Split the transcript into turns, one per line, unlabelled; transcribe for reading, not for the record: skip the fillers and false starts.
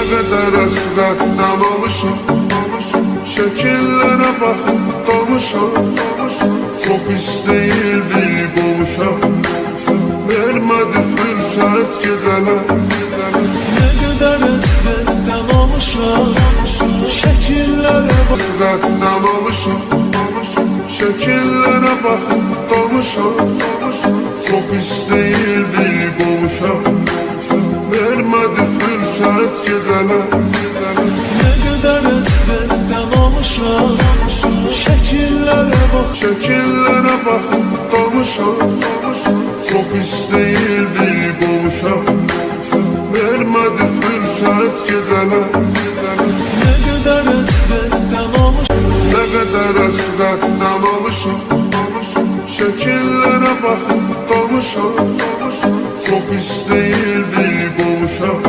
kadar hasretten alışım, şekillere bakıp dalmışam. Çok isteyirdi qovuşam, vermedi fürsət gecələr.
Ne kadar hasretten olmuşam, şekillere bak.
Hasretten alışım, şekillere bakıp dalmışam. Çok isteyirdi qovuşam, vermedi fürsət gecələr.
Ne kadar hasretten olmuşam, şekillere bak.
Şekillere bakıp dalmışam. Çok isteyirdi qovuşam, vermedi fürsət gecələr.
Ne kadar hasretten olmuşam,
Ne kadar hasretten alışım, şekillere bakıp dalmışam. Çok isteyirdi qovuşam,